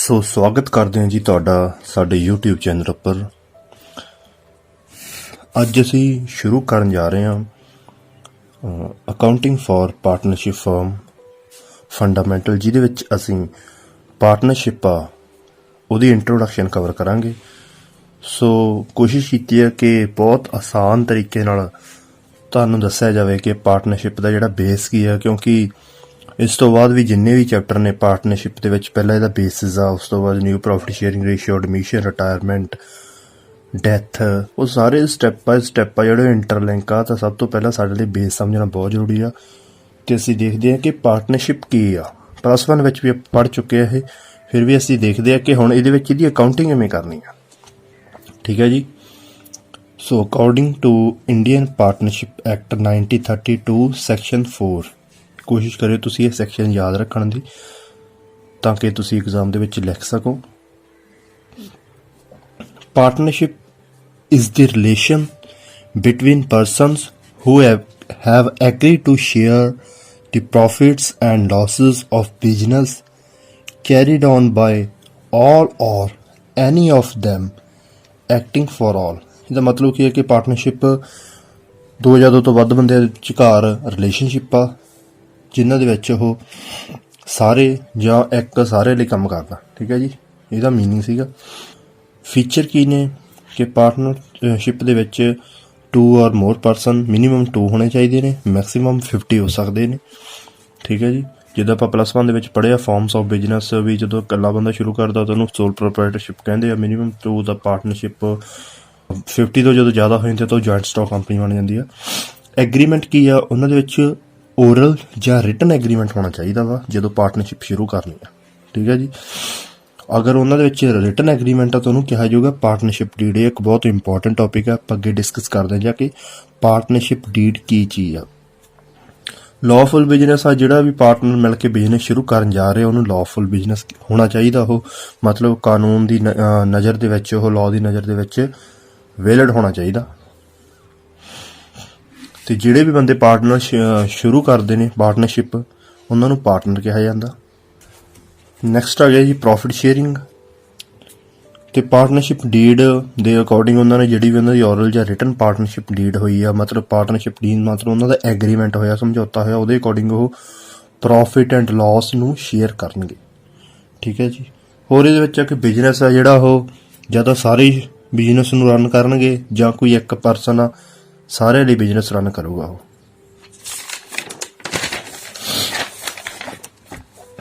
ਸੋ ਸਵਾਗਤ ਕਰਦੇ ਹਾਂ ਜੀ ਤੁਹਾਡਾ ਸਾਡੇ YouTube ਚੈਨਲ ਉੱਪਰ। ਅੱਜ ਅਸੀਂ ਸ਼ੁਰੂ ਕਰਨ ਜਾ ਰਹੇ ਹਾਂ accounting for partnership firm fundamental, ਜਿਹਦੇ ਵਿੱਚ ਅਸੀਂ ਪਾਰਟਨਰਸ਼ਿਪ ਆ ਉਹਦੀ ਇੰਟਰੋਡਕਸ਼ਨ ਕਵਰ ਕਰਾਂਗੇ। ਸੋ ਕੋਸ਼ਿਸ਼ ਕੀਤੀ ਹੈ ਕਿ ਬਹੁਤ ਆਸਾਨ ਤਰੀਕੇ ਨਾਲ ਤੁਹਾਨੂੰ ਦੱਸਿਆ ਜਾਵੇ ਕਿ ਪਾਰਟਨਰਸ਼ਿਪ ਦਾ ਜਿਹੜਾ ਬੇਸ ਕੀ ਹੈ, ਕਿਉਂਕਿ ਇਸ ਤੋਂ ਬਾਅਦ ਵੀ ਜਿੰਨੇ ਵੀ ਚੈਪਟਰ ਨੇ ਪਾਰਟਨਰਸ਼ਿਪ ਦੇ ਵਿੱਚ ਪਹਿਲਾਂ ਇਹਦਾ ਬੇਸਿਸ ਆ, ਉਸ ਤੋਂ ਬਾਅਦ new profit sharing ratio, admission, retirement, death, ਉਹ ਸਾਰੇ ਸਟੈਪ ਬਾਏ ਸਟੈਪ ਆ ਜਿਹੜੇ ਇੰਟਰਲਿੰਕ ਆ। ਤਾਂ ਸਭ ਤੋਂ ਪਹਿਲਾਂ ਸਾਡੇ ਲਈ ਬੇਸ ਸਮਝਣਾ ਬਹੁਤ ਜ਼ਰੂਰੀ ਆ। ਅਤੇ ਅਸੀਂ ਦੇਖਦੇ ਹਾਂ ਕਿ ਪਾਰਟਨਰਸ਼ਿਪ ਕੀ ਆ। ਪਲੱਸ 1 ਵਿੱਚ ਵੀ ਪੜ੍ਹ ਚੁੱਕੇ ਆ ਇਹ, ਫਿਰ ਵੀ ਅਸੀਂ ਦੇਖਦੇ ਹਾਂ ਕਿ ਹੁਣ ਇਹਦੇ ਵਿੱਚ ਇਹਦੀ ਅਕਾਊਂਟਿੰਗ ਕਿਵੇਂ ਕਰਨੀ ਆ। ਠੀਕ ਹੈ ਜੀ। So according to Indian partnership act 1932 section 4, ਕੋਸ਼ਿਸ਼ ਕਰਿਓ ਤੁਸੀਂ ਇਹ ਸੈਕਸ਼ਨ ਯਾਦ ਰੱਖਣ ਦੀ ਤਾਂ ਕਿ ਤੁਸੀਂ ਐਗਜ਼ਾਮ ਦੇ ਵਿੱਚ ਲਿਖ ਸਕੋ। Partnership is the relation between persons who have agreed to share the profits and losses of business carried on by all or any of them acting for all। ਇਹਦਾ ਮਤਲਬ ਕੀ ਹੈ ਕਿ ਪਾਰਟਨਰਸ਼ਿਪ ਦੋ ਜਾਂ ਦੋ ਤੋਂ ਵੱਧ ਬੰਦਿਆਂ ਦੇ ਵਿਚਕਾਰ ਰਿਲੇਸ਼ਨਸ਼ਿਪ ਆ, ਜਿਨ੍ਹਾਂ ਦੇ ਵਿੱਚ ਉਹ ਸਾਰੇ ਜਾਂ ਇੱਕ ਸਾਰੇ ਲਈ ਕੰਮ ਕਰਦਾ। ਠੀਕ ਹੈ ਜੀ, ਇਹਦਾ ਮੀਨਿੰਗ ਸੀਗਾ। ਫੀਚਰ ਕੀ ਨੇ ਕਿ ਪਾਰਟਨਰਸ਼ਿਪ ਦੇ ਵਿੱਚ 2 ਔਰ ਮੋਰ ਪਰਸਨ, ਮਿਨੀਮਮ 2 ਹੋਣੇ ਚਾਹੀਦੇ ਨੇ, ਮੈਕਸੀਮਮ 50 ਹੋ ਸਕਦੇ ਨੇ। ਠੀਕ ਹੈ ਜੀ। ਜਿੱਦਾਂ ਆਪਾਂ ਪਲੱਸ 1 ਦੇ ਵਿੱਚ ਪੜ੍ਹਿਆ ਫਾਰਮਸ ਆਫ ਬਿਜ਼ਨਸ ਵੀ, ਜਦੋਂ ਇਕੱਲਾ ਬੰਦਾ ਸ਼ੁਰੂ ਕਰਦਾ ਤਾਂ ਉਹਨੂੰ ਸੋਲ ਪ੍ਰੋਪਰਾਈਟਰਸ਼ਿਪ ਕਹਿੰਦੇ ਆ। ਮਿਨੀਮਮ 2 ਦਾ ਪਾਰਟਨਰਸ਼ਿਪ 50 ਤੋਂ ਜਦੋਂ ਜ਼ਿਆਦਾ ਹੋ ਜਾਂਦੇ ਤਾਂ ਉਹ ਜੁਆਇੰਟ ਸਟਾਕ ਕੰਪਨੀ ਬਣ ਜਾਂਦੀ ਆ। ਐਗਰੀਮੈਂਟ ਕੀ ਆ, ਉਹਨਾਂ ਦੇ ਵਿੱਚ ਓਰਲ ਜਾਂ ਰਿਟਨ ਐਗਰੀਮੈਂਟ ਹੋਣਾ ਚਾਹੀਦਾ ਵਾ ਜਦੋਂ ਪਾਰਟਨਰਸ਼ਿਪ ਸ਼ੁਰੂ ਕਰਨੀ ਆ। ਠੀਕ ਹੈ ਜੀ। ਅਗਰ ਉਹਨਾਂ ਦੇ ਵਿੱਚ ਰਿਟਨ ਐਗਰੀਮੈਂਟ ਆ ਤਾਂ ਉਹਨੂੰ ਕਿਹਾ ਜਾਊਗਾ ਪਾਰਟਨਰਸ਼ਿਪ ਡੀਡ। ਇਹ ਇੱਕ ਬਹੁਤ ਇੰਪੋਰਟੈਂਟ ਟੌਪਿਕ ਆ, ਆਪਾਂ ਅੱਗੇ ਡਿਸਕਸ ਕਰਦੇ ਹਾਂ ਜਾ ਕੇ ਪਾਰਟਨਰਸ਼ਿਪ ਡੀਡ ਕੀ ਚੀਜ਼ ਆ। ਲਾਅਫੁਲ ਬਿਜ਼ਨਸ ਆ, ਜਿਹੜਾ ਵੀ ਪਾਰਟਨਰ ਮਿਲ ਕੇ ਬਿਜ਼ਨਸ ਸ਼ੁਰੂ ਕਰਨ ਜਾ ਰਿਹਾ ਉਹਨੂੰ ਲਾਅਫੁਲ ਬਿਜ਼ਨਸ ਹੋਣਾ ਚਾਹੀਦਾ। ਉਹ ਮਤਲਬ ਕਾਨੂੰਨ ਦੀ ਨਜ਼ਰ ਦੇ ਵਿੱਚ, ਉਹ ਲਾਅ ਦੀ ਨਜ਼ਰ ਦੇ ਵਿੱਚ ਵੈਲਿਡ ਹੋਣਾ ਚਾਹੀਦਾ। ਅਤੇ ਜਿਹੜੇ ਵੀ ਬੰਦੇ ਪਾਰਟਨਰ ਸ਼ੁਰੂ ਕਰਦੇ ਨੇ ਪਾਰਟਨਰਸ਼ਿਪ, ਉਹਨਾਂ ਨੂੰ ਪਾਰਟਨਰ ਕਿਹਾ ਜਾਂਦਾ। ਨੈਕਸਟ ਆ ਗਿਆ ਜੀ ਪ੍ਰੋਫਿਟ ਸ਼ੇਅਰਿੰਗ। ਅਤੇ ਪਾਰਟਨਰਸ਼ਿਪ ਡੀਡ ਦੇ ਅਕੋਰਡਿੰਗ ਉਹਨਾਂ ਨੇ ਜਿਹੜੀ ਵੀ ਉਹਨਾਂ ਦੀ ਔਰਲ ਜਾਂ ਰਿਟਨ ਪਾਰਟਨਰਸ਼ਿਪ ਡੀਡ ਹੋਈ ਆ, ਮਤਲਬ ਪਾਰਟਨਰਸ਼ਿਪ ਡੀਡ ਮਤਲਬ ਉਹਨਾਂ ਦਾ ਐਗਰੀਮੈਂਟ ਹੋਇਆ, ਸਮਝੌਤਾ ਹੋਇਆ, ਉਹਦੇ ਅਕੋਰਡਿੰਗ ਉਹ ਪ੍ਰੋਫਿਟ ਐਂਡ ਲਾਸ ਨੂੰ ਸ਼ੇਅਰ ਕਰਨਗੇ। ਠੀਕ ਹੈ ਜੀ। ਹੋਰ ਇਹਦੇ ਵਿੱਚ ਆ ਕਿ ਬਿਜ਼ਨਸ ਆ ਜਿਹੜਾ ਉਹ ਜਾਂ ਤਾਂ ਸਾਰੇ ਬਿਜ਼ਨਸ ਨੂੰ ਰਨ ਕਰਨਗੇ ਜਾਂ ਕੋਈ ਇੱਕ ਪਰਸਨ ਆ ਸਾਰਿਆਂ ਲਈ ਬਿਜ਼ਨਸ ਰਨ ਕਰੂਗਾ ਉਹ।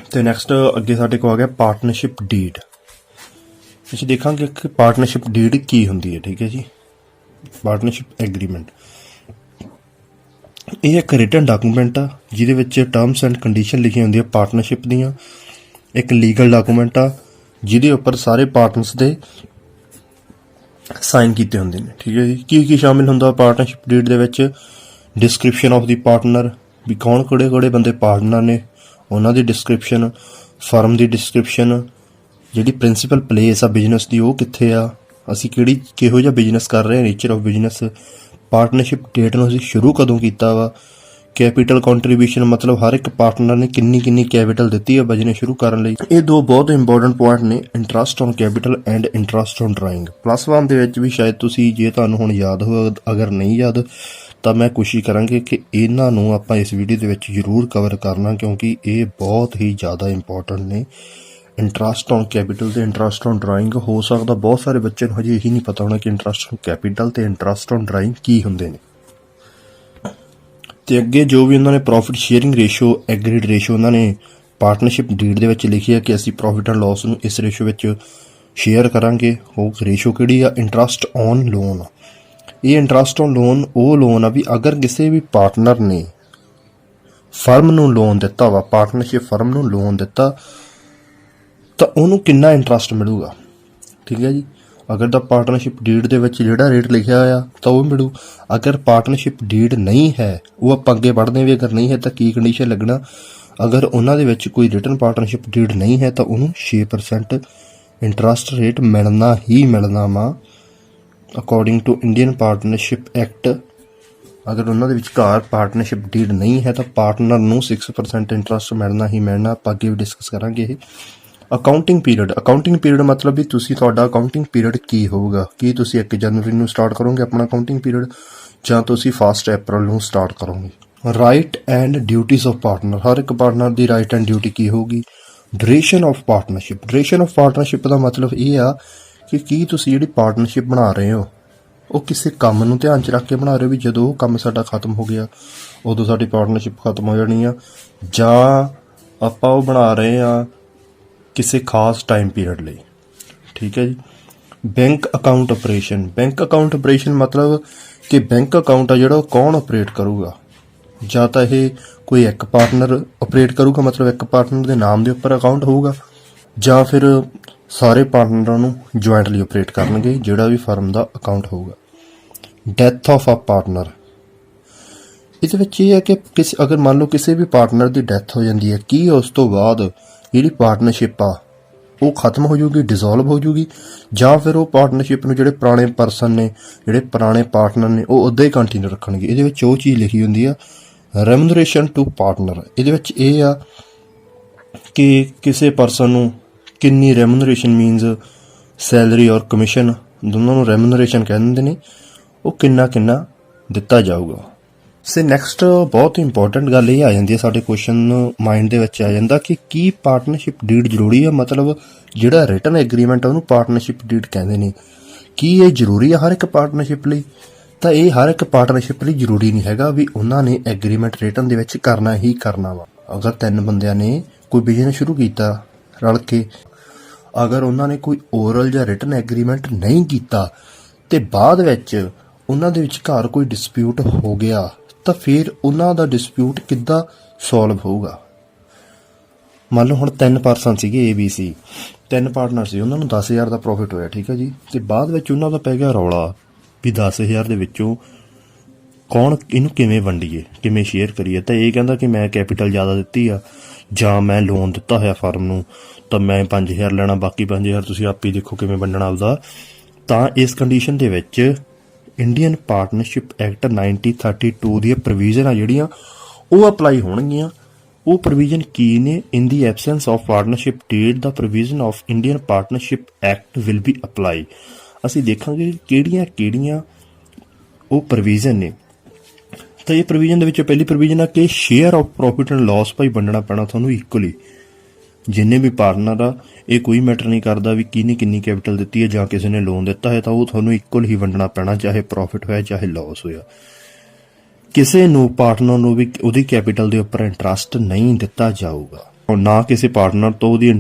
ਅਤੇ ਨੈਕਸਟ ਅੱਗੇ ਸਾਡੇ ਕੋਲ ਆ ਗਿਆ ਪਾਰਟਨਰਸ਼ਿਪ ਡੀਡ। ਅਸੀਂ ਦੇਖਾਂਗੇ ਕਿ ਪਾਰਟਨਰਸ਼ਿਪ ਡੀਡ ਕੀ ਹੁੰਦੀ ਹੈ। ਠੀਕ ਹੈ ਜੀ। ਪਾਰਟਨਰਸ਼ਿਪ ਐਗਰੀਮੈਂਟ ਇਹ ਇੱਕ ਰਿਟਨ ਡਾਕੂਮੈਂਟ ਆ ਜਿਹਦੇ ਵਿੱਚ ਟਰਮਸ ਐਂਡ ਕੰਡੀਸ਼ਨ ਲਿਖੀਆਂ ਹੁੰਦੀਆਂ ਪਾਰਟਨਰਸ਼ਿਪ ਦੀਆਂ। ਇੱਕ ਲੀਗਲ ਡਾਕੂਮੈਂਟ ਆ ਜਿਹਦੇ ਉੱਪਰ ਸਾਰੇ ਪਾਰਟਨਰਸ ਦੇ ਸਾਈਨ ਕੀਤੇ ਹੁੰਦੇ ਨੇ। ਠੀਕ ਹੈ ਜੀ। ਕੀ ਕੀ ਸ਼ਾਮਿਲ ਹੁੰਦਾ ਪਾਰਟਨਰਸ਼ਿਪ ਡੀਡ ਦੇ ਵਿੱਚ? ਡਿਸਕ੍ਰਿਪਸ਼ਨ ਆਫ ਦੀ ਪਾਰਟਨਰ, ਵੀ ਕੌਣ ਕਿਹੜੇ ਬੰਦੇ ਪਾਰਟਨਰ ਨੇ, ਉਹਨਾਂ ਦੀ ਡਿਸਕ੍ਰਿਪਸ਼ਨ, ਫਰਮ ਦੀ ਡਿਸਕ੍ਰਿਪਸ਼ਨ, ਜਿਹੜੀ ਪ੍ਰਿੰਸੀਪਲ ਪਲੇਸ ਆ ਬਿਜ਼ਨਸ ਦੀ ਉਹ ਕਿੱਥੇ ਆ, ਅਸੀਂ ਕਿਹੋ ਜਿਹਾ ਬਿਜ਼ਨਸ ਕਰ ਰਹੇ ਹਾਂ, nature of business, partnership date ਨੂੰ ਅਸੀਂ ਸ਼ੁਰੂ ਕਦੋਂ ਕੀਤਾ ਵਾ, ਕੈਪੀਟਲ ਕੰਟਰੀਬਿਊਸ਼ਨ, ਮਤਲਬ ਹਰ ਇੱਕ ਪਾਰਟਨਰ ਨੇ ਕਿੰਨੀ ਕੈਪੀਟਲ ਦਿੱਤੀ ਹੈ ਬਿਜ਼ਨਸ ਸ਼ੁਰੂ ਕਰਨ ਲਈ। ਇਹ ਦੋ ਬਹੁਤ ਇੰਪੋਰਟੈਂਟ ਪੁਆਇੰਟ ਨੇ, interest on capital and interest on drawing. Plus 1 ਦੇ ਵਿੱਚ ਵੀ ਸ਼ਾਇਦ ਤੁਸੀਂ, ਜੇ ਤੁਹਾਨੂੰ ਹੁਣ ਯਾਦ ਹੋ, ਅਗਰ ਨਹੀਂ ਯਾਦ ਤਾਂ ਮੈਂ ਕੋਸ਼ਿਸ਼ ਕਰਾਂਗੇ ਕਿ ਇਹਨਾਂ ਨੂੰ ਆਪਾਂ ਇਸ ਵੀਡੀਓ ਦੇ ਵਿੱਚ ਜ਼ਰੂਰ ਕਵਰ ਕਰਨਾ, ਕਿਉਂਕਿ ਇਹ ਬਹੁਤ ਹੀ ਜ਼ਿਆਦਾ ਇੰਪੋਰਟੈਂਟ ਨੇ। ਇੰਟਰਸਟ ਔਨ ਕੈਪੀਟਲ ਅਤੇ ਇੰਟਰਸਟ ਔਨ ਡਰਾਇੰਗ। ਹੋ ਸਕਦਾ ਬਹੁਤ ਸਾਰੇ ਬੱਚਿਆਂ ਨੂੰ ਹਜੇ ਇਹੀ ਨਹੀਂ ਪਤਾ ਹੋਣਾ ਕਿ ਇੰਟਰਸਟ ਔਨ ਕੈਪੀਟਲ ਅਤੇ ਇੰਟਰਸਟ ਔਨ ਡਰਾਇੰਗ ਕੀ ਹੁੰਦੇ ਨੇ। ਅਤੇ ਅੱਗੇ ਜੋ ਵੀ ਉਹਨਾਂ ਨੇ profit sharing ratio, agreed ratio ਉਹਨਾਂ ਨੇ ਪਾਰਟਨਰਸ਼ਿਪ ਡੀਡ ਦੇ ਵਿੱਚ ਲਿਖੀ ਹੈ ਕਿ ਅਸੀਂ ਪ੍ਰੋਫਿਟ ਐਂਡ ਲਾਸ ਨੂੰ ਇਸ ਰੇਸ਼ੋ ਵਿੱਚ ਸ਼ੇਅਰ ਕਰਾਂਗੇ। ਉਹ ਰੇਸ਼ੋ ਕਿਹੜੀ ਆ? Interest on loan. ਇਹ ਇੰਟਰਸਟ ਔਨ ਲੋਨ ਉਹ ਲੋਨ ਆ ਵੀ ਅਗਰ ਕਿਸੇ ਵੀ ਪਾਰਟਨਰ ਨੇ ਫਰਮ ਨੂੰ ਲੋਨ ਦਿੱਤਾ ਵਾ, ਪਾਰਟਨਰਸ਼ਿਪ ਫਰਮ ਨੂੰ ਲੋਨ ਦਿੱਤਾ, ਤਾਂ ਉਹਨੂੰ ਕਿੰਨਾ ਇੰਟਰਸਟ ਮਿਲੂਗਾ। ਠੀਕ ਹੈ ਜੀ। ਅਗਰ ਤਾਂ ਪਾਰਟਨਰਸ਼ਿਪ ਡੀਡ ਦੇ ਵਿੱਚ ਜਿਹੜਾ ਰੇਟ ਲਿਖਿਆ ਹੋਇਆ ਤਾਂ ਉਹ ਮਿਲੂ। ਅਗਰ ਪਾਰਟਨਰਸ਼ਿਪ ਡੀਡ ਨਹੀਂ ਹੈ, ਉਹ ਆਪਾਂ ਅੱਗੇ ਪੜ੍ਹਦੇ ਵੀ, ਅਗਰ ਨਹੀਂ ਹੈ ਤਾਂ ਕੀ ਕੰਡੀਸ਼ਨ ਲੱਗਣਾ। ਅਗਰ ਉਹਨਾਂ ਦੇ ਵਿੱਚ ਕੋਈ ਰਿਟਨ ਪਾਰਟਨਰਸ਼ਿਪ ਡੀਡ ਨਹੀਂ ਹੈ ਤਾਂ ਉਹਨੂੰ 6% ਇੰਟਰਸਟ ਰੇਟ ਮਿਲਣਾ ਹੀ ਮਿਲਣਾ ਵਾ according to Indian partnership act. ਅਗਰ ਉਹਨਾਂ ਦੇ ਵਿਚਕਾਰ ਪਾਰਟਨਰਸ਼ਿਪ ਡੀਡ ਨਹੀਂ ਹੈ ਤਾਂ ਪਾਰਟਨਰ ਨੂੰ 6% ਇੰਟਰਸਟ ਮਿਲਣਾ ਹੀ ਮਿਲਣਾ। ਆਪਾਂ ਅੱਗੇ ਵੀ ਡਿਸਕਸ ਕਰਾਂਗੇ ਇਹ। ਅਕਾਊਂਟਿੰਗ ਪੀਰੀਅਡ ਮਤਲਬ ਵੀ ਤੁਹਾਡਾ ਅਕਾਊਂਟਿੰਗ ਪੀਰੀਅਡ ਕੀ ਹੋਊਗਾ। ਕੀ ਤੁਸੀਂ 1 ਜਨਵਰੀ ਨੂੰ ਸਟਾਰਟ ਕਰੋਗੇ ਆਪਣਾ ਅਕਾਊਂਟਿੰਗ ਪੀਰੀਅਡ, ਜਾਂ ਤੁਸੀਂ 1 ਅਪ੍ਰੈਲ ਨੂੰ ਸਟਾਰਟ ਕਰੋਗੇ। Right and duties of partner, ਹਰ ਇੱਕ ਪਾਰਟਨਰ ਦੀ ਰਾਈਟ ਐਂਡ ਡਿਊਟੀ ਕੀ ਹੋਊਗੀ। ਡਿਊਰੇਸ਼ਨ ਆਫ ਪਾਰਟਨਰਸ਼ਿਪ ਦਾ ਮਤਲਬ ਇਹ ਆ ਕਿ ਕੀ ਤੁਸੀਂ ਜਿਹੜੀ ਪਾਰਟਨਰਸ਼ਿਪ ਬਣਾ ਰਹੇ ਹੋ ਉਹ ਕਿਸੇ ਕੰਮ ਨੂੰ ਧਿਆਨ 'ਚ ਰੱਖ ਕੇ ਬਣਾ ਰਹੇ ਹੋ ਵੀ ਜਦੋਂ ਉਹ ਕੰਮ ਸਾਡਾ ਖਤਮ ਹੋ ਗਿਆ ਉਦੋਂ ਸਾਡੀ ਪਾਰਟਨਰਸ਼ਿਪ ਖਤਮ ਹੋ ਜਾਣੀ ਆ, ਜਾਂ ਆਪਾਂ ਉਹ ਬਣਾ ਰਹੇ ਆ ਕਿਸੇ ਖਾਸ ਟਾਈਮ ਪੀਰੀਅਡ ਲਈ। ਠੀਕ ਹੈ ਜੀ। ਬੈਂਕ ਅਕਾਊਂਟ ਆਪਰੇਸ਼ਨ ਮਤਲਬ ਕਿ ਬੈਂਕ ਅਕਾਊਂਟ ਆ ਜਿਹੜਾ ਉਹ ਕੌਣ ਆਪਰੇਟ ਕਰੂਗਾ। ਜਾਂ ਤਾਂ ਇਹ ਕੋਈ ਇੱਕ ਪਾਰਟਨਰ ਆਪਰੇਟ ਕਰੂਗਾ, ਮਤਲਬ ਇੱਕ ਪਾਰਟਨਰ ਦੇ ਨਾਮ ਦੇ ਉੱਪਰ ਅਕਾਊਂਟ ਹੋਊਗਾ, ਜਾਂ ਫਿਰ ਸਾਰੇ ਪਾਰਟਨਰਾਂ ਨੂੰ ਜੁਆਇੰਟਲੀ ਆਪਰੇਟ ਕਰਨਗੇ ਜਿਹੜਾ ਵੀ ਫਰਮ ਦਾ ਅਕਾਊਂਟ ਹੋਊਗਾ। ਡੈਥ ਆਫ ਅ ਪਾਰਟਨਰ, ਇਹਦੇ ਵਿੱਚ ਇਹ ਹੈ ਕਿ ਅਗਰ ਮੰਨ ਲਓ ਕਿਸੇ ਵੀ ਪਾਰਟਨਰ ਦੀ ਡੈਥ ਹੋ ਜਾਂਦੀ ਹੈ, ਕੀ ਉਸ ਤੋਂ ਬਾਅਦ ਜਿਹੜੀ ਪਾਰਟਨਰਸ਼ਿਪ ਆ ਉਹ ਖਤਮ ਹੋ ਜੂਗੀ, ਡਿਸੋਲਵ ਹੋ ਜੂਗੀ, ਜਾਂ ਫਿਰ ਉਹ ਪਾਰਟਨਰਸ਼ਿਪ ਨੂੰ ਜਿਹੜੇ ਪੁਰਾਣੇ ਪਰਸਨ ਨੇ, ਜਿਹੜੇ ਪੁਰਾਣੇ ਪਾਰਟਨਰ ਨੇ ਉਹ ਉੱਦਾਂ ਹੀ ਕੰਟੀਨਿਊ ਰੱਖਣਗੇ। ਇਹਦੇ ਵਿੱਚ ਉਹ ਚੀਜ਼ ਲਿਖੀ ਹੁੰਦੀ ਆ ਰੈਮੂਨਰੇਸ਼ਨ ਟੂ ਪਾਰਟਨਰ। ਇਹਦੇ ਵਿੱਚ ਇਹ ਆ ਕਿ ਕਿਸੇ ਪਰਸਨ ਨੂੰ ਕਿੰਨੀ ਰੈਮੂਨਰੇਸ਼ਨ ਮੀਨਸ ਸੈਲਰੀ ਔਰ ਕਮਿਸ਼ਨ ਦੋਨਾਂ ਨੂੰ ਰੈਮੂਨਰੇਸ਼ਨ ਕਹਿ ਦਿੰਦੇ ਨੇ, ਉਹ ਕਿੰਨਾ ਦਿੱਤਾ ਜਾਊਗਾ। ਨੈਕਸਟ ਬਹੁਤ ਇੰਪੋਰਟੈਂਟ ਗੱਲ ਇਹ ਆ ਜਾਂਦੀ ਹੈ ਸਾਡੇ ਕੁਐਸਚਨ ਮਾਈਂਡ ਦੇ ਵਿੱਚ ਆ ਜਾਂਦਾ ਕਿ ਕੀ ਪਾਰਟਨਰਸ਼ਿਪ ਡੀਡ ਜ਼ਰੂਰੀ ਆ। ਮਤਲਬ ਜਿਹੜਾ ਰਿਟਨ ਐਗਰੀਮੈਂਟ ਆ ਉਹਨੂੰ ਪਾਰਟਨਰਸ਼ਿਪ ਡੀਡ ਕਹਿੰਦੇ ਨੇ। ਕੀ ਇਹ ਜ਼ਰੂਰੀ ਆ ਹਰ ਇੱਕ ਪਾਰਟਨਰਸ਼ਿਪ ਲਈ? ਤਾਂ ਇਹ ਹਰ ਇੱਕ ਪਾਰਟਨਰਸ਼ਿਪ ਲਈ ਜ਼ਰੂਰੀ ਨਹੀਂ ਹੈਗਾ ਵੀ ਉਹਨਾਂ ਨੇ ਐਗਰੀਮੈਂਟ ਰਿਟਨ ਦੇ ਵਿੱਚ ਕਰਨਾ ਹੀ ਕਰਨਾ ਵਾ। ਅਗਰ 3 ਬੰਦਿਆਂ ਨੇ ਕੋਈ ਬਿਜ਼ਨਸ ਸ਼ੁਰੂ ਕੀਤਾ ਰਲ ਕੇ, ਅਗਰ ਉਹਨਾਂ ਨੇ ਕੋਈ ਓਰਲ ਜਾਂ ਰਿਟਨ ਐਗਰੀਮੈਂਟ ਨਹੀਂ ਕੀਤਾ ਤੇ ਬਾਅਦ ਵਿੱਚ ਉਹਨਾਂ ਦੇ ਵਿਚਕਾਰ ਕੋਈ ਡਿਸਪਿਊਟ ਹੋ ਗਿਆ ਤਾਂ ਫਿਰ ਉਹਨਾਂ ਦਾ ਡਿਸਪਿਊਟ ਕਿੱਦਾਂ ਸੋਲਵ ਹੋਊਗਾ। ਮੰਨ ਲਓ ਹੁਣ 3 ਪਰਸਨ ਸੀਗੇ ABC, 3 ਪਾਰਟਨਰ ਸੀ, ਉਹਨਾਂ ਨੂੰ 10,000 ਦਾ ਪ੍ਰੋਫਿਟ ਹੋਇਆ। ਠੀਕ ਹੈ ਜੀ। ਤੇ ਬਾਅਦ ਵਿੱਚ ਉਹਨਾਂ ਦਾ ਪੈ ਗਿਆ ਰੌਲਾ ਵੀ 10,000 ਦੇ ਵਿੱਚੋਂ ਕੌਣ ਇਹਨੂੰ ਕਿਵੇਂ ਵੰਡੀਏ, ਕਿਵੇਂ ਸ਼ੇਅਰ ਕਰੀਏ। ਤਾਂ ਇਹ ਕਹਿੰਦਾ ਕਿ ਮੈਂ ਕੈਪੀਟਲ ਜ਼ਿਆਦਾ ਦਿੱਤੀ ਆ, ਜਾਂ ਮੈਂ ਲੋਨ ਦਿੱਤਾ ਹੋਇਆ ਫਰਮ ਨੂੰ ਤਾਂ ਮੈਂ 5,000 ਲੈਣਾ, ਬਾਕੀ 5,000 ਤੁਸੀਂ ਆਪ ਹੀ ਦੇਖੋ ਕਿਵੇਂ ਵੰਡਣਾ ਆਪਦਾ। ਤਾਂ ਇਸ ਕੰਡੀਸ਼ਨ ਦੇ ਵਿੱਚ ਇੰਡੀਅਨ ਪਾਰਟਨਰਸ਼ਿਪ ਐਕਟ 1932 ਦੀਆਂ ਪ੍ਰੋਵੀਜ਼ਨ ਆ ਜਿਹੜੀਆਂ ਉਹ ਅਪਲਾਈ ਹੋਣਗੀਆਂ। ਉਹ ਪ੍ਰੋਵੀਜ਼ਨ ਕੀ ਨੇ? In the absence of partnership deed ਦਾ provision of Indian partnership act will be apply. ਅਸੀਂ ਦੇਖਾਂਗੇ ਕਿਹੜੀਆਂ ਉਹ ਪ੍ਰੋਵੀਜ਼ਨ ਨੇ। ਤਾਂ ਇਹ ਪ੍ਰੋਵੀਜ਼ਨ ਦੇ ਵਿੱਚ ਪਹਿਲੀ ਪ੍ਰੋਵੀਜ਼ਨ ਆ ਕਿ share of profit and loss ਭਾਈ ਵੰਡਣਾ ਪੈਣਾ ਤੁਹਾਨੂੰ ਇਕੁਅਲੀ। ਜਿੰਨੇ ਵੀ ਪਾਰਟਨਰ ਆ ਇਹ ਕੋਈ ਮੈਟਰ ਨਹੀਂ ਕਰਦਾ ਵੀ ਕਿਹਨੇ ਕਿੰਨੀ ਕੈਪੀਟਲ ਦਿੱਤੀ ਹੈ ਜਾਂ ਕਿਸੇ ਨੇ ਲੋਨ ਦਿੱਤਾ ਹੈ, ਤਾਂ ਉਹ ਤੁਹਾਨੂੰ ਇਕੁਅਲ ਹੀ ਵੰਡਣਾ ਪੈਣਾ, ਚਾਹੇ ਪ੍ਰੋਫਿਟ ਹੋਇਆ ਚਾਹੇ ਲਾਸ ਹੋਇਆ। ਕਿਸੇ ਨੂੰ ਪਾਰਟਨਰ ਨੂੰ ਵੀ ਉਹਦੀ ਕੈਪੀਟਲ ਦੇ ਉੱਪਰ ਇੰਟਰਸਟ ਨਹੀਂ ਦਿੱਤਾ ਜਾਊਗਾ, ਨਾ ਕਿਸੇ ਪਾਰਟਨਰ ਤੋਂ ਉਹਦੀ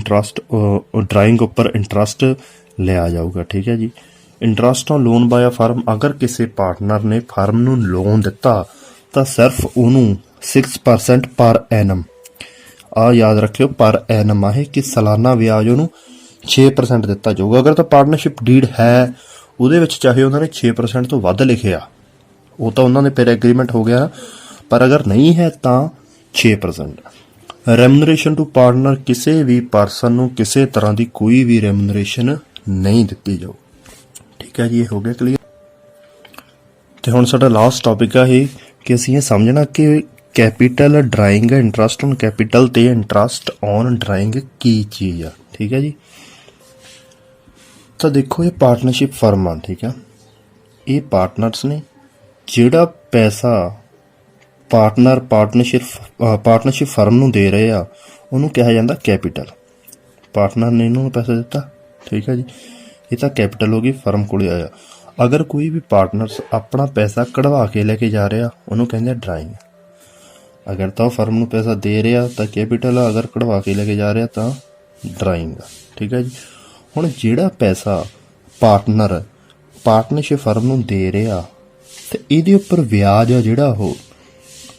ਡਰਾਇੰਗ ਉੱਪਰ ਇੰਟਰਸਟ ਲਿਆ ਜਾਊਗਾ। ਠੀਕ ਹੈ ਜੀ। Interest on loan by firm, ਅਗਰ ਕਿਸੇ ਪਾਰਟਨਰ ਨੇ ਫਰਮ ਨੂੰ ਲੋਨ ਦਿੱਤਾ ਤਾਂ ਸਿਰਫ ਉਹਨੂੰ 6% ਪਰ ਐਨਮ, ਆ ਯਾਦ ਰੱਖਿਓ ਪਰ ਐਨਮ ਹੈ ਕਿ ਸਾਲਾਨਾ ਵਿਆਜ ਉਹਨੂੰ 6% ਦਿੱਤਾ ਜਾਊਗਾ। ਅਗਰ ਤਾਂ ਪਾਰਟਨਰਸ਼ਿਪ ਡੀਡ ਹੈ ਉਹਦੇ ਵਿੱਚ ਚਾਹੇ ਉਹਨਾਂ ਨੇ 6% ਤੋਂ ਵੱਧ ਲਿਖਿਆ, ਉਹ ਤਾਂ ਉਹਨਾਂ ਦੇ ਫਿਰ ਐਗਰੀਮੈਂਟ ਹੋ ਗਿਆ, ਪਰ ਅਗਰ ਨਹੀਂ ਹੈ ਤਾਂ 6%। ਰੈਮੂਨਰੇਸ਼ਨ ਟੂ ਪਾਰਟਨਰ, ਕਿਸੇ ਵੀ ਪਰਸਨ ਨੂੰ ਕਿਸੇ ਤਰ੍ਹਾਂ ਦੀ ਕੋਈ ਵੀ ਰੈਮੂਨਰੇਸ਼ਨ ਨਹੀਂ ਦਿੱਤੀ ਜਾਊ। ਠੀਕ ਹੈ ਜੀ, ਇਹ ਹੋ ਗਿਆ ਕਲੀਅਰ। ਤੇ ਹੁਣ ਸਾਡਾ ਲਾਸਟ ਟੌਪਿਕ ਆ ਇਹ ਕਿ ਅਸੀਂ ਇਹ ਸਮਝਣਾ ਕਿ capital drawing, interest on capital ਤੇ ਇੰਟਰਸਟ ਔਨ ਡਰਾਇੰਗ ਕੀ ਚੀਜ਼ ਆ। ਠੀਕ ਹੈ ਜੀ। ਤਾਂ ਦੇਖੋ ਇਹ ਪਾਰਟਨਰਸ਼ਿਪ ਫਰਮ ਆ। ਠੀਕ ਆ। ਇਹ ਪਾਰਟਨਰਸ ਨੇ, ਜਿਹੜਾ ਪੈਸਾ ਪਾਰਟਨਰਸ਼ਿਪ ਫਰਮ ਨੂੰ ਦੇ ਰਹੇ ਆ ਉਹਨੂੰ ਕਿਹਾ ਜਾਂਦਾ ਕੈਪੀਟਲ। ਪਾਰਟਨਰ ਨੇ ਇਹਨੂੰ ਪੈਸਾ ਦਿੱਤਾ। ਠੀਕ ਹੈ ਜੀ। ਇਹ ਤਾਂ ਕੈਪੀਟਲ ਹੋ ਗਈ, ਫਰਮ ਕੋਲੇ ਆਇਆ। ਅਗਰ ਕੋਈ ਵੀ ਪਾਰਟਨਰਸ ਆਪਣਾ ਪੈਸਾ ਕਢਵਾ ਕੇ ਲੈ ਕੇ ਜਾ ਰਿਹਾ ਉਹਨੂੰ ਕਹਿੰਦੇ ਆ ਡਰਾਇੰਗ। ਅਗਰ ਤਾਂ ਉਹ ਫਰਮ ਨੂੰ ਪੈਸਾ ਦੇ ਰਿਹਾ ਤਾਂ ਕੈਪੀਟਲ ਆ, ਅਗਰ ਕਢਵਾ ਕੇ ਲੈ ਕੇ ਜਾ ਰਿਹਾ ਤਾਂ ਡਰਾਇੰਗ ਆ। ਠੀਕ ਹੈ ਜੀ। ਹੁਣ ਜਿਹੜਾ ਪੈਸਾ ਪਾਰਟਨਰਸ਼ਿਪ ਫਰਮ ਨੂੰ ਦੇ ਰਿਹਾ ਤੇ ਇਹਦੇ ਉੱਪਰ ਵਿਆਜ ਆ ਜਿਹੜਾ ਉਹ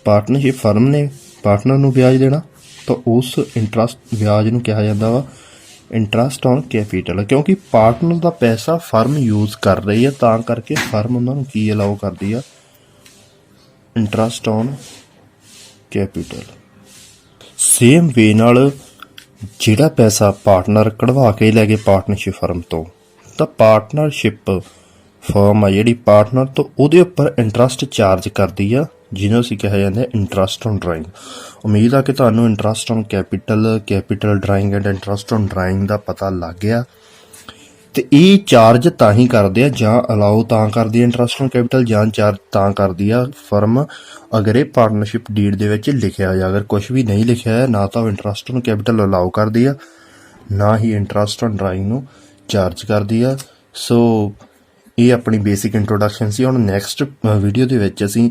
ਪਾਰਟਨਰਸ਼ਿਪ ਫਰਮ ਨੇ ਪਾਰਟਨਰ ਨੂੰ ਵਿਆਜ ਦੇਣਾ, ਤਾਂ ਉਸ ਇੰਟਰਸਟ ਵਿਆਜ ਨੂੰ ਕਿਹਾ ਜਾਂਦਾ ਵਾ ਇੰਟਰਸਟ ਔਨ ਕੈਪੀਟਲ। ਕਿਉਂਕਿ ਪਾਰਟਨਰ ਦਾ ਪੈਸਾ ਫਰਮ ਯੂਜ਼ ਕਰ ਰਹੀ ਹੈ ਤਾਂ ਕਰਕੇ ਫਰਮ ਉਹਨਾਂ ਨੂੰ ਕੀ ਅਲਾਓ ਕਰਦੀ ਆ, ਇੰਟਰਸਟ ਔਨ ਕੈਪੀਟਲ। ਸੇਮ ਵੇ ਨਾਲ ਜਿਹੜਾ ਪੈਸਾ ਪਾਰਟਨਰ ਕਢਵਾ ਕੇ ਲੈ ਗਏ ਪਾਰਟਨਰਸ਼ਿਪ ਫਰਮ ਤੋਂ, ਤਾਂ ਪਾਰਟਨਰਸ਼ਿਪ ਫਰਮ ਆ ਜਿਹੜੀ ਪਾਰਟਨਰ ਤੋਂ ਉਹਦੇ ਉੱਪਰ ਇੰਟਰਸਟ ਚਾਰਜ ਕਰਦੀ ਆ ਜਿਹਨੂੰ ਅਸੀਂ ਕਿਹਾ ਜਾਂਦਾ ਇੰਟਰਸਟ ਔਨ ਡਰਾਇੰਗ। ਉਮੀਦ ਆ ਕਿ ਤੁਹਾਨੂੰ interest on capital drawing and interest on drawing ਦਾ ਪਤਾ ਲੱਗ ਗਿਆ। ਤੇ ਇਹ ਚਾਰਜ ਤਾਂ ਹੀ ਕਰਦੇ ਆ, ਜਾਂ ਅਲਾਓ ਤਾਂ ਕਰਦੀ ਆ ਇੰਟਰਸਟ ਔਨ ਕੈਪੀਟਲ, ਜਾਂ ਚਾਰਜ ਤਾਂ ਕਰਦੀ ਆ ਫਰਮ ਅਗਰ ਇਹ ਪਾਰਟਨਰਸ਼ਿਪ ਡੀਡ ਦੇ ਵਿੱਚ ਲਿਖਿਆ ਹੋਇਆ। ਅਗਰ ਕੁਛ ਵੀ ਨਹੀਂ ਲਿਖਿਆ ਹੈ, ਨਾ ਤਾਂ ਉਹ ਇੰਟਰਸਟ ਔਨ ਕੈਪੀਟਲ ਅਲਾਓ ਕਰਦੀ ਆ, ਨਾ ਹੀ ਇੰਟਰਸਟ ਔਨ ਡਰਾਇੰਗ ਨੂੰ ਚਾਰਜ ਕਰਦੀ ਆ। ਸੋ ਇਹ ਆਪਣੀ ਬੇਸਿਕ ਇੰਟਰੋਡਕਸ਼ਨ ਸੀ। ਹੁਣ ਨੈਕਸਟ ਵੀਡੀਓ ਦੇ ਵਿੱਚ ਅਸੀਂ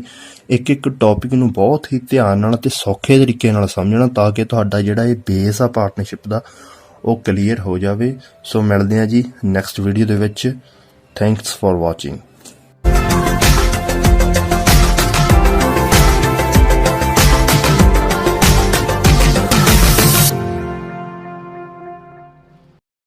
ਇੱਕ ਇੱਕ ਟੌਪਿਕ ਨੂੰ ਬਹੁਤ ਹੀ ਧਿਆਨ ਨਾਲ ਅਤੇ ਸੌਖੇ ਤਰੀਕੇ ਨਾਲ ਸਮਝਣਾ, ਤਾਂ ਕਿ ਤੁਹਾਡਾ ਜਿਹੜਾ ਇਹ ਬੇਸ ਆ ਪਾਰਟਨਰਸ਼ਿਪ ਦਾ ਉਹ ਕਲੀਅਰ ਹੋ ਜਾਵੇ। ਸੋ ਮਿਲਦੇ ਹਾਂ ਜੀ ਨੈਕਸਟ ਵੀਡੀਓ ਦੇ ਵਿੱਚ। Thanks for watching.